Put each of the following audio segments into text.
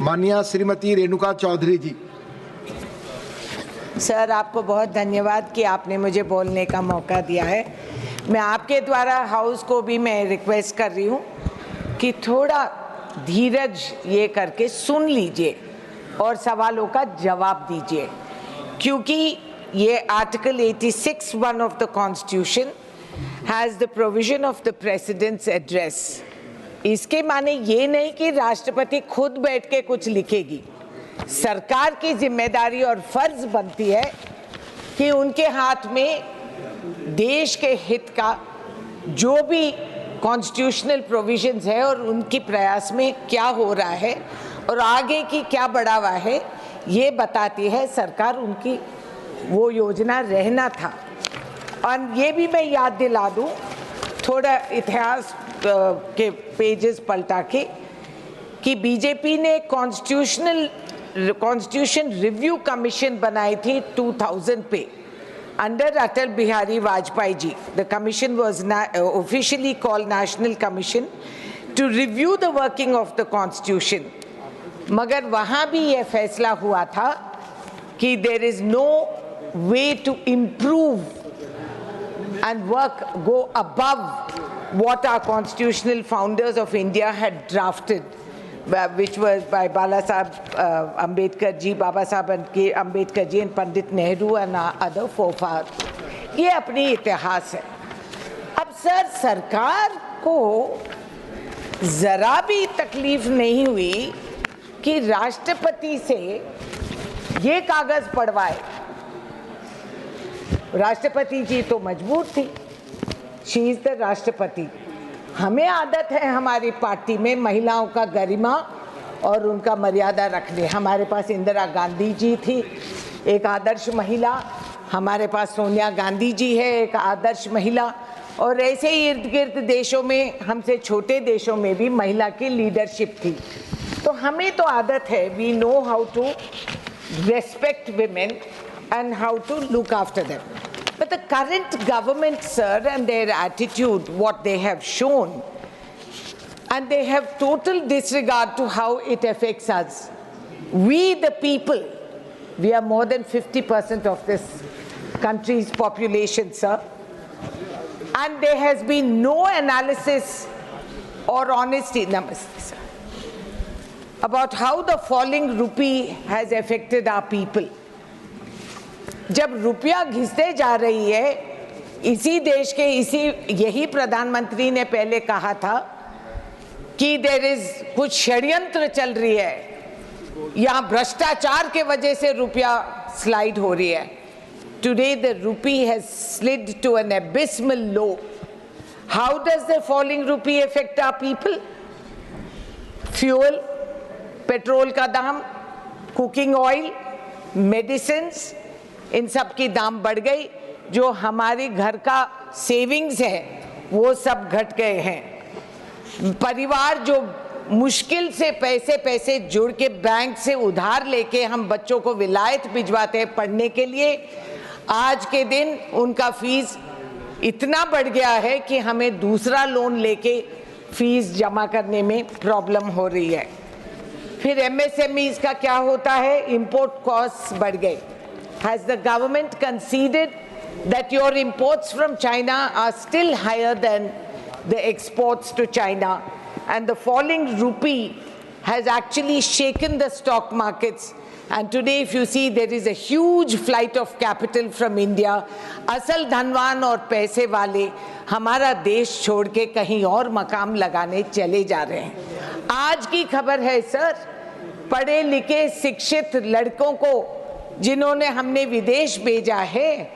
माननीय श्रीमती रेणुका चौधरी जी। सर, आपको बहुत धन्यवाद कि आपने मुझे बोलने का मौका दिया है। मैं आपके द्वारा हाउस को भी मैं रिक्वेस्ट कर रही हूँ कि थोड़ा धीरज ये करके सुन लीजिए और सवालों का जवाब दीजिए, क्योंकि ये article 86 1 of the constitution has the provision of the president's address. इसके माने ये नहीं कि राष्ट्रपति खुद बैठ के कुछ लिखेगी। सरकार की जिम्मेदारी और फर्ज बनती है कि उनके हाथ में देश के हित का जो भी कॉन्स्टिट्यूशनल प्रोविजंस है और उनकी प्रयास में क्या हो रहा है और आगे की क्या बढ़ावा है, ये बताती है सरकार। उनकी वो योजना रहना था। और ये भी मैं याद दिला दूं, थोड़ा इतिहास के पेजेस पलटा के, कि बीजेपी ने कॉन्स्टिट्यूशन रिव्यू कमीशन बनाई थी 2000 पे under Atal Bihari Vajpayee ji. The commission was officially called national commission to review the working of the constitution. मगर वहाँ भी ये फैसला हुआ था कि there is no way to improve and work go above what our constitutional founders of India had drafted, which was by Baba Saheb Ambedkar ji, Baba Saheb Ambedkar ji and Pandit Nehru and other forefathers. ये अपनी इतिहास है। अब sir, सरकार को जरा भी तकलीफ नहीं हुई कि राष्ट्रपति से ये कागज पढ़वाए। राष्ट्रपति जी तो मजबूर थी, शी इज द राष्ट्रपति। हमें आदत है हमारी पार्टी में महिलाओं का गरिमा और उनका मर्यादा रखने। हमारे पास इंदिरा गांधी जी थी, एक आदर्श महिला। हमारे पास सोनिया गांधी जी है, एक आदर्श महिला। और ऐसे ही इर्द गिर्द देशों में, हमसे छोटे देशों में भी महिला की लीडरशिप थी। तो हमें तो आदत है, we know how to respect women and how to look after them. But the current government, sir, and their attitude, what they have shown, and they have total disregard to how it affects us. We, the people, we are more than 50% of this country's population, sir. And there has been no analysis or honesty, namaste, sir, about how the falling rupee has affected our people. जब रुपया घिसते जा रही है, इसी देश के यही प्रधानमंत्री ने पहले कहा था कि देयर इज कुछ षड्यंत्र चल रही है, यहाँ भ्रष्टाचार के वजह से रुपया स्लाइड हो रही है। Today the rupee has slid to an abysmal low. How does the falling rupee affect our people? Fuel, petrol का दाम, कुकिंग ऑयल, मेडिसिन्स, इन सब की दाम बढ़ गई। जो हमारी घर का सेविंग्स है वो सब घट गए हैं। परिवार जो मुश्किल से पैसे जोड़ के बैंक से उधार लेके हम बच्चों को विलायत भिजवाते हैं पढ़ने के लिए, आज के दिन उनका फीस इतना बढ़ गया है कि हमें दूसरा लोन लेके फीस जमा करने में प्रॉब्लम हो रही है। फिर MSMEs का क्या होता है? इंपोर्ट कॉस्ट बढ़ गए। Has the government conceded that your imports from China are still higher than the exports to China? And the falling rupee has actually shaken the stock markets. And today, if you see, there is a huge flight of capital from India. असल धनवान और पैसे वाले हमारा देश छोड़ के कहीं और मकाम लगाने चले जा रहे हैं। आज की खबर है सर, पढ़े लिखे शिक्षित लड़कों को जिन्होंने हमने विदेश भेजा है,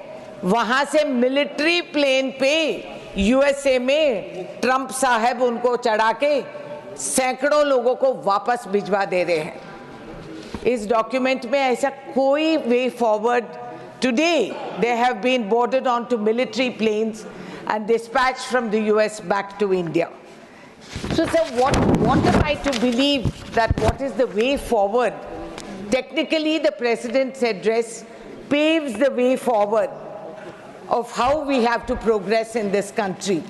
वहाँ से मिलिट्री प्लेन पे USA में ट्रंप साहब उनको चढ़ा के सैकड़ों लोगों को वापस भिजवा दे रहे हैं। इस डॉक्यूमेंट में ऐसा कोई way forward. Today they have been boarded on two military planes and dispatched from the US back to India. So sir, what am I to believe that what is the way forward? Technically, the President's address paves the way forward of how we have to progress in this country.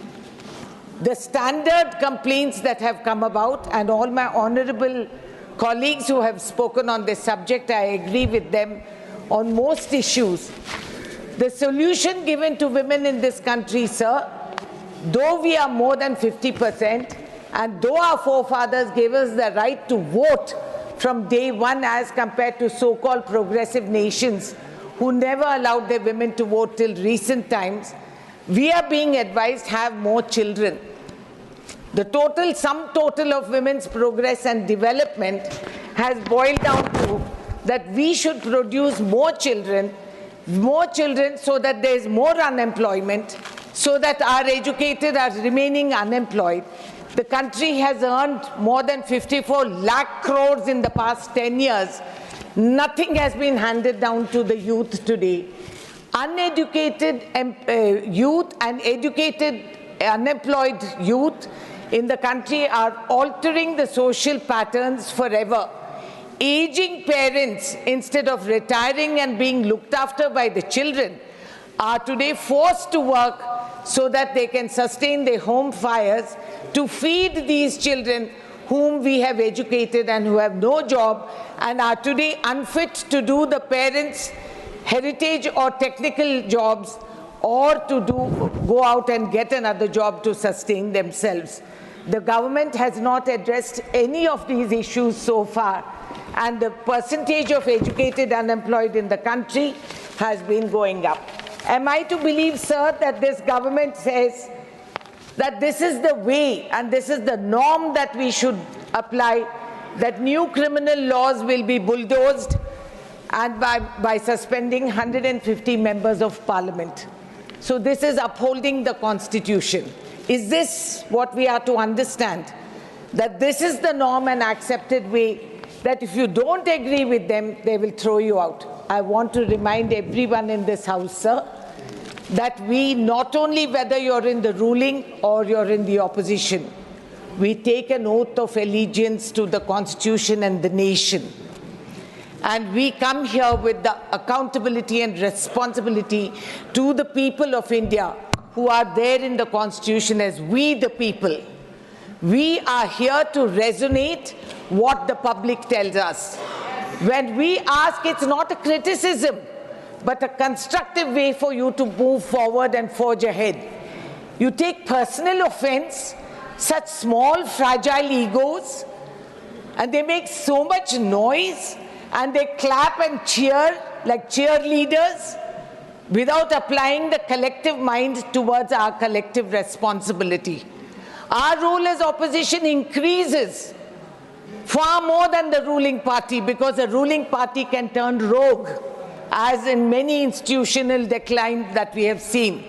The standard complaints that have come about, and all my honorable colleagues who have spoken on this subject. I agree with them on most issues. The solution given to women in this country, sir, though we are more than 50%, and though our forefathers gave us the right to vote from day one as compared to so-called progressive nations who never allowed their women to vote till recent times, we are being advised to have more children. The sum total of women's progress and development has boiled down to that we should produce more children so that there is more unemployment, so that our educated are remaining unemployed. The country has earned more than 54 lakh crores in the past 10 years. Nothing has been handed down to the youth today. Uneducated youth and educated unemployed youth in the country are altering the social patterns forever. Aging parents, instead of retiring and being looked after by the children, are today forced to work so that they can sustain their home fires to feed these children whom we have educated and who have no job and are today unfit to do the parents' heritage or technical jobs or to go out and get another job to sustain themselves. The government has not addressed any of these issues so far, and the percentage of educated unemployed in the country has been going up. Am I to believe, sir, that this government says that this is the way and this is the norm that we should apply, that new criminal laws will be bulldozed and by suspending 150 members of parliament? So this is upholding the Constitution. Is this what we are to understand? That this is the norm and accepted way, that if you don't agree with them, they will throw you out. I want to remind everyone in this house, sir, that we not only, whether you're in the ruling or you're in the opposition, we take an oath of allegiance to the Constitution and the nation. And we come here with the accountability and responsibility to the people of India who are there in the Constitution as we the people. We are here to resonate what the public tells us. When we ask, it's not a criticism, but a constructive way for you to move forward and forge ahead. You take personal offense, such small, fragile egos, and they make so much noise, and they clap and cheer like cheerleaders without applying the collective mind towards our collective responsibility. Our role as opposition increases far more than the ruling party, because the ruling party can turn rogue, as in many institutional decline that we have seen.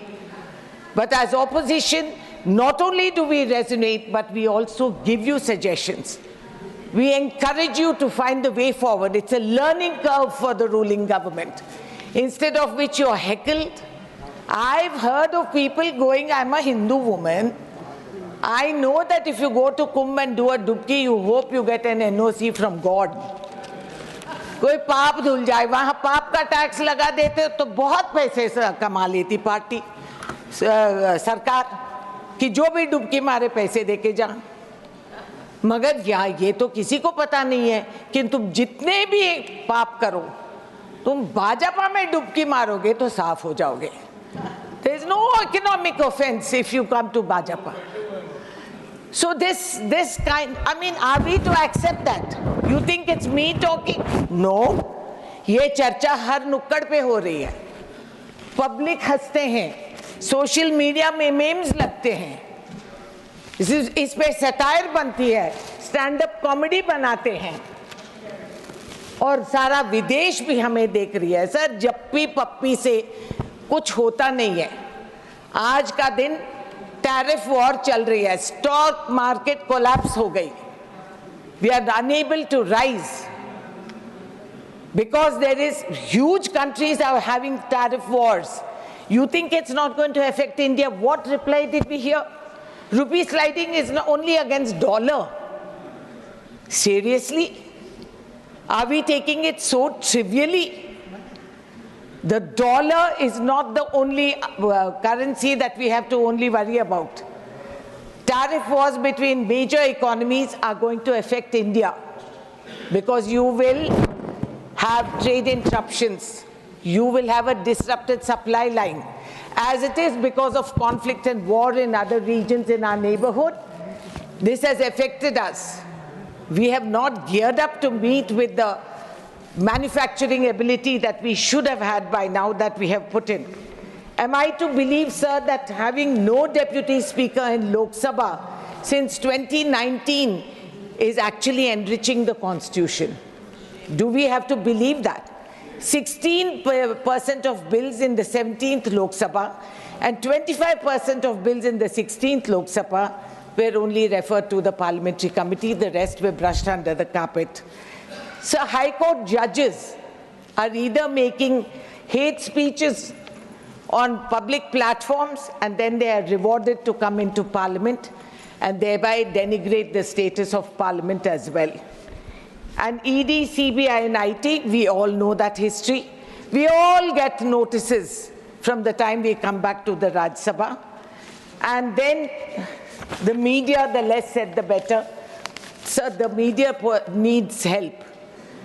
But as opposition, not only do we resonate, but we also give you suggestions. We encourage you to find the way forward. It's a learning curve for the ruling government, instead of which you're heckled. I've heard of people going, I'm a Hindu woman. I know that if you go to Kumbh and do a dubki, you hope you get an NOC from God. कोई पाप धुल जाए, वहाँ पाप का tax लगा देते तो बहुत पैसे कमा लेती पार्टी सरकार कि जो भी डुबकी मारे पैसे देके जा। मगर ये तो किसी को पता नहीं है कि तुम जितने भी पाप करो, तुम भाजपा में डुबकी मारोगे तो साफ हो जाओगे. There is no economic offense if you come to Bajapa. So this kind, I mean, are we to accept that? You think it's me talking? No. ये चर्चा हर नुक्कड़ पे हो रही है. पब्लिक हंसते हैं, सोशल मीडिया में मेम्स लगते हैं, इस पे सटायर बनती है, स्टैंड अप कॉमेडी बनाते हैं, और सारा विदेश भी हमें देख रही है. सर, जप्पी पप्पी से कुछ होता नहीं है. आज का दिन टैरिफ वॉर चल रही है, स्टॉक मार्केट कोलैप्स हो गई. We are unable to rise because there is huge countries are having tariff wars. You think it's not going to affect India? What reply did we hear? Rupee sliding is not only against dollar. Seriously? Are we taking it so trivially? The dollar is not the only currency that we have to only worry about. Tariff wars between major economies are going to affect India. because you will have trade interruptions. You will have a disrupted supply line. As it is, because of conflict and war in other regions in our neighborhood, this has affected us. We have not geared up to meet with the manufacturing ability that we should have had by now, that we have put in. Am I to believe, sir, that having no deputy speaker in Lok Sabha since 2019 is actually enriching the constitution? Do we have to believe that? 16% of bills in the 17th Lok Sabha and 25% of bills in the 16th Lok Sabha were only referred to the parliamentary committee. The rest were brushed under the carpet. So High Court judges are either making hate speeches on public platforms and then they are rewarded to come into Parliament and thereby denigrate the status of Parliament as well. And ED, CBI and IT, we all know that history. We all get notices from the time we come back to the Rajya Sabha. And then the media, the less said the better. So the media needs help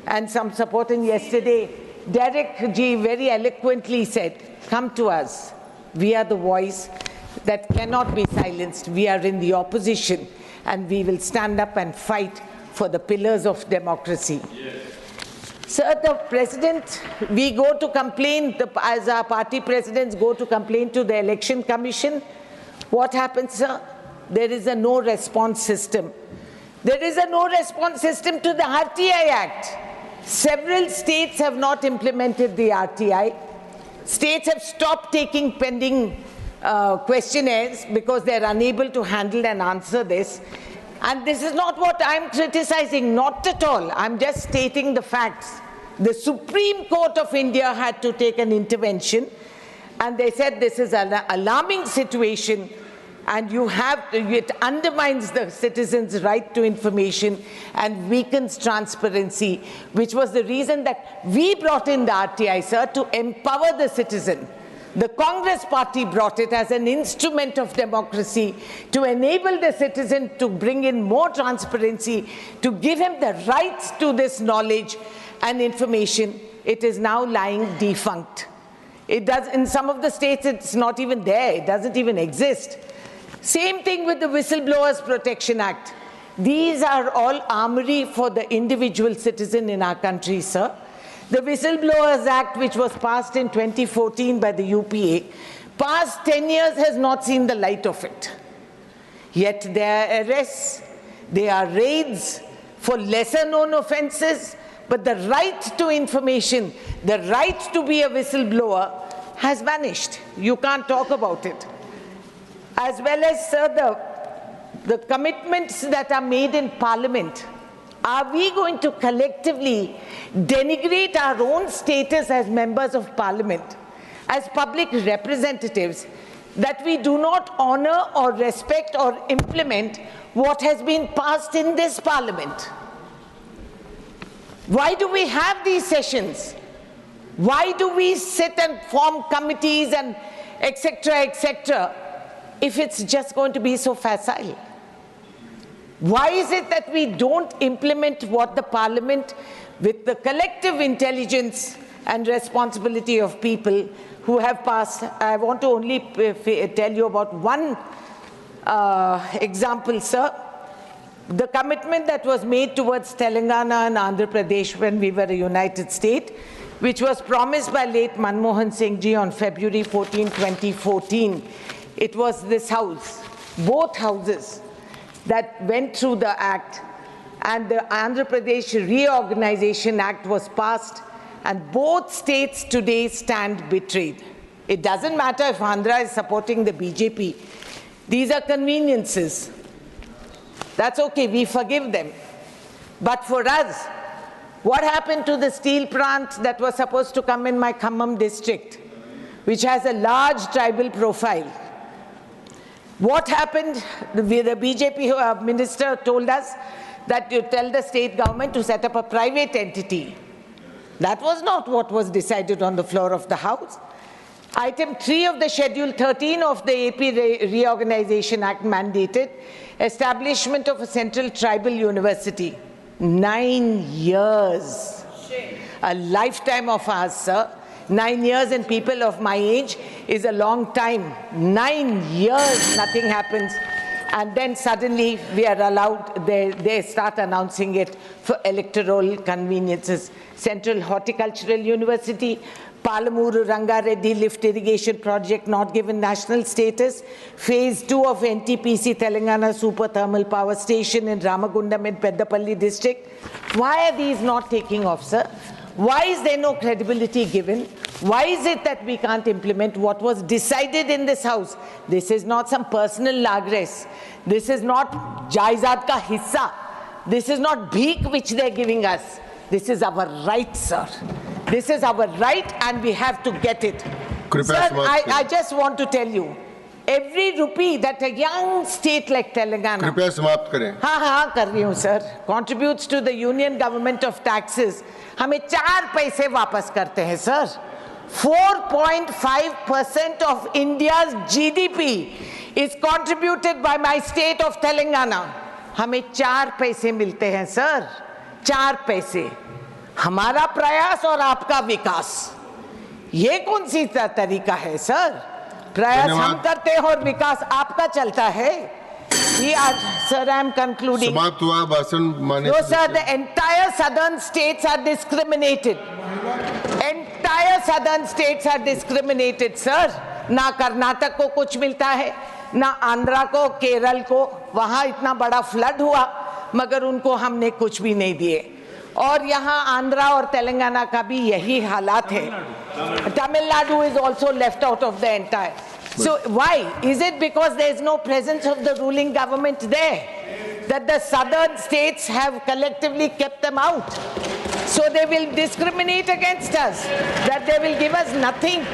and some support. And yesterday, Derek G very eloquently said, come to us. We are the voice that cannot be silenced. We are in the opposition and we will stand up and fight for the pillars of democracy. Yes. Sir, the president, we go to complain, as our party presidents go to complain to the Election Commission. What happens, sir? There is a no response system. There is a no response system to the RTI Act. Several states have not implemented the RTI. States have stopped taking pending questionnaires because they're unable to handle and answer this. And this is not what I'm criticizing, not at all. I'm just stating the facts. The Supreme Court of India had to take an intervention and they said this is an alarming situation and it undermines the citizens' right to information and weakens transparency, which was the reason that we brought in the RTI, sir, to empower the citizen. The Congress party brought it as an instrument of democracy to enable the citizen to bring in more transparency, to give him the rights to this knowledge and information. It is now lying defunct. It does, in some of the states, it's not even there. It doesn't even exist. Same thing with the Whistleblowers Protection Act. These are all armory for the individual citizen in our country, sir. The Whistleblowers Act, which was passed in 2014 by the UPA, past 10 years has not seen the light of it. Yet there are arrests, there are raids for lesser known offences, but the right to information, the right to be a whistleblower has vanished. You can't talk about it. As well as, sir, the commitments that are made in Parliament. Are we going to collectively denigrate our own status as members of Parliament, as public representatives, that we do not honor or respect or implement what has been passed in this Parliament? Why do we have these sessions? Why do we sit and form committees and etc., if it's just going to be so facile? Why is it that we don't implement what the Parliament, with the collective intelligence and responsibility of people who have passed? I want to only tell you about one example, sir. The commitment that was made towards Telangana and Andhra Pradesh when we were a united state, which was promised by late Manmohan Singh ji on February 14, 2014. It was this house, both houses, that went through the act, and the Andhra Pradesh Reorganization Act was passed, and both states today stand betrayed. It doesn't matter if Andhra is supporting the BJP. These are conveniences. That's okay, we forgive them. But for us, what happened to the steel plant that was supposed to come in my Khammam district, which has a large tribal profile? What happened? The BJP minister told us that you tell the state government to set up a private entity. That was not what was decided on the floor of the House. Item 3 of the Schedule 13 of the AP Reorganization Act mandated establishment of a central tribal university. 9 years. A lifetime of ours, sir. 9 years in people of my age is a long time. 9 years, nothing happens. And then suddenly we are allowed, they start announcing it for electoral conveniences. Central Horticultural University, Palamuru Rangareddy lift irrigation project not given national status. Phase 2 of NTPC Telangana Super Thermal Power Station in Ramagundam in Peddapalli district. Why are these not taking off, sir? Why is there no credibility given? Why is it that we can't implement what was decided in this house? This is not some personal lagres. This is not jaizad ka hissa. This is not bheek which they're giving us. This is our right, sir. This is our right and we have to get it. Sir, I just want to tell you, every rupee that a young state like Telangana, कृपया समाप्त करें। हाँ कर रही हूँ sir, contributes to the union government of taxes, हमें 4 पैसे वापस करते हैं sir. 4.5% of India's GDP is contributed by my state of Telangana. हमें 4 पैसे मिलते हैं sir, 4 पैसे. हमारा प्रयास और आपका विकास, ये कौन सी तरीका है सर? प्रयास हम करते हैं और विकास आपका चलता है. Sir, I am concluding. समाप्त हुआ भाषण माननीय. No sir, the entire southern states are discriminated. Entire southern states are discriminated, sir. ना कर्नाटक को कुछ मिलता है, ना आंध्रा को, केरल को. वहाँ इतना बड़ा फ्लड हुआ, मगर उनको हमने कुछ भी नहीं दिए. और यहाँ आंध्रा और तेलंगाना का भी यही हालात है. Tamil is also left out of the entire. So why? Is it because there is no presence of the ruling government there that the southern states have collectively kept them out? So they will discriminate against us, that they will give us nothing.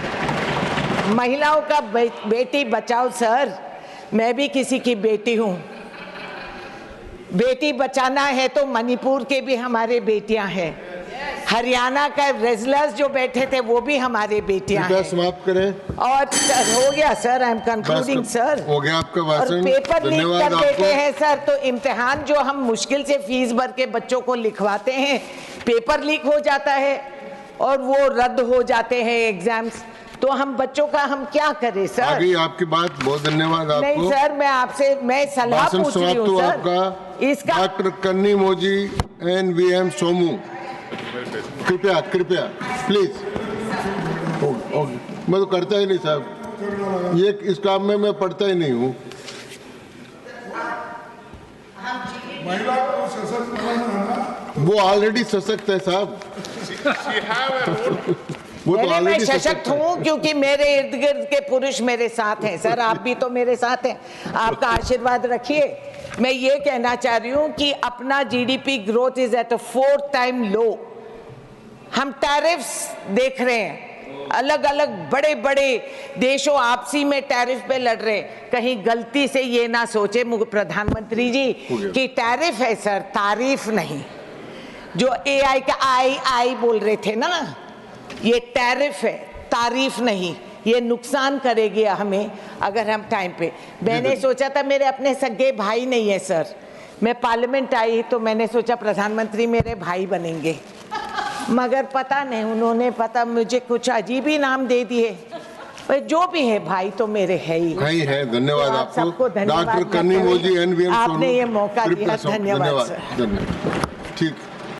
महिलाओं का Beti Bachao sir. मैं भी किसी की बेटी हूँ. बेटी बचाना है तो मणिपुर के भी हमारे बेटियां हैं. हरियाणा का रेजलर्स जो बैठे थे वो भी हमारे बेटियां हैं. समाप्त करें. और हो गया sir, I am concluding sir. हो गया आपका भाषण. और पेपर लीक कर देते हैं सर, तो इम्तिहान जो हम मुश्किल से फीस भर के बच्चों को लिखवाते हैं, पेपर लीक हो जाता है और वो रद्द हो जाते हैं एग्जाम्स. तो हम बच्चों का हम क्या करें सर? आगे आपकी बात, बहुत धन्यवाद आपको. नहीं सर, मैं आपसे सलाह पूछ रही हूँ सर. इसका डॉक्टर कन्नी मोजी एंड वीएम सोमू, कृपया प्लीज. मैं तो करता ही नहीं साहब, ये इस काम में मैं पढ़ता ही नहीं हूँ. वो ऑलरेडी सशक्त है साहब. मैं सशक्त हूँ क्योंकि मेरे इर्द गिर्द के पुरुष मेरे साथ हैं सर. आप भी तो मेरे साथ हैं. आपका आशीर्वाद रखिए. मैं ये कहना चाह रही हूँ कि अपना GDP growth is at a 4th time low. हम टैरिफ्स देख रहे हैं, अलग अलग बड़े बड़े देशों आपसी में टैरिफ पे लड़ रहे हैं. कहीं गलती से ये ना सोचे प्रधानमंत्री जी कि टैरिफ है सर, तारीफ नहीं. जो एआई का आई बोल रहे थे ना, ये टैरिफ है, तारीफ नहीं. ये नुकसान करेगी हमें अगर हम टाइम पे. मैंने सोचा था, मेरे अपने सगे भाई नहीं है सर. मैं पार्लियामेंट आई तो मैंने सोचा प्रधानमंत्री मेरे भाई बनेंगे, मगर पता नहीं, उन्होंने पता मुझे कुछ अजीब ही नाम दे दिए. जो भी है भाई तो मेरे है ही है. धन्यवाद तो आपको. सबको धन्यवाद. डॉक्टर कन्नी मोजी एनवीएम, आपने ये मौका दिया. धन्यवाद सर. ठीक.